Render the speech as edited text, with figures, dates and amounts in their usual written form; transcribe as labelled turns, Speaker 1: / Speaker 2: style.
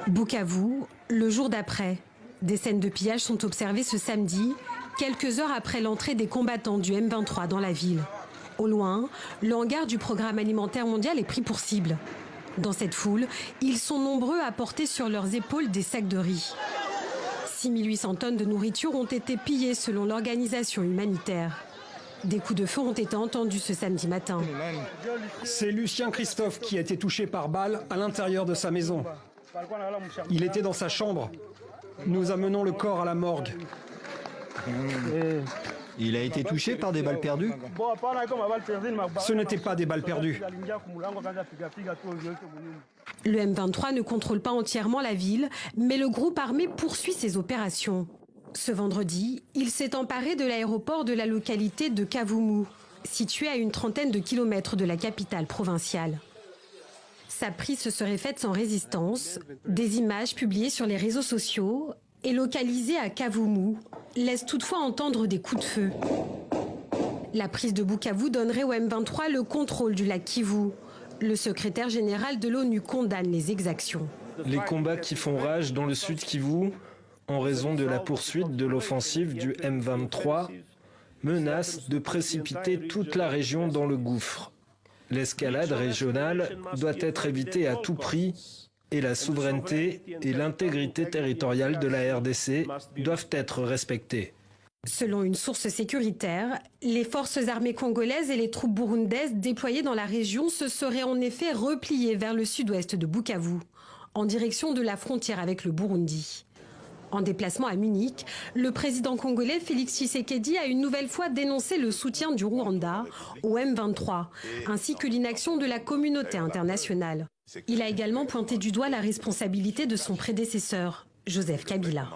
Speaker 1: Bukavu, le jour d'après. Des scènes de pillage sont observées ce samedi, quelques heures après l'entrée des combattants du M23 dans la ville. Au loin, le hangar du Programme alimentaire mondial est pris pour cible. Dans cette foule, ils sont nombreux à porter sur leurs épaules des sacs de riz. 6800 tonnes de nourriture ont été pillées selon l'organisation humanitaire. Des coups de feu ont été entendus ce samedi matin.
Speaker 2: C'est Lucien Christophe qui a été touché par balle à l'intérieur de sa maison. Il était dans sa chambre. Nous amenons le corps à la morgue.
Speaker 3: Il a été touché par des balles perdues?
Speaker 2: Ce n'étaient pas des balles perdues.
Speaker 1: Le M23 ne contrôle pas entièrement la ville, mais le groupe armé poursuit ses opérations. Ce vendredi, il s'est emparé de l'aéroport de la localité de Kavumu, situé à une trentaine de kilomètres de la capitale provinciale. Sa prise se serait faite sans résistance. Des images publiées sur les réseaux sociaux et localisées à Kavumu laissent toutefois entendre des coups de feu. La prise de Bukavu donnerait au M23 le contrôle du lac Kivu. Le secrétaire général de l'ONU condamne les exactions.
Speaker 4: Les combats qui font rage dans le sud Kivu, en raison de la poursuite de l'offensive du M23, menacent de précipiter toute la région dans le gouffre. L'escalade régionale doit être évitée à tout prix et la souveraineté et l'intégrité territoriale de la RDC doivent être respectées.
Speaker 1: Selon une source sécuritaire, les forces armées congolaises et les troupes burundaises déployées dans la région se seraient en effet repliées vers le sud-ouest de Bukavu, en direction de la frontière avec le Burundi. En déplacement à Munich, le président congolais Félix Tshisekedi a une nouvelle fois dénoncé le soutien du Rwanda au M23, ainsi que l'inaction de la communauté internationale. Il a également pointé du doigt la responsabilité de son prédécesseur, Joseph Kabila.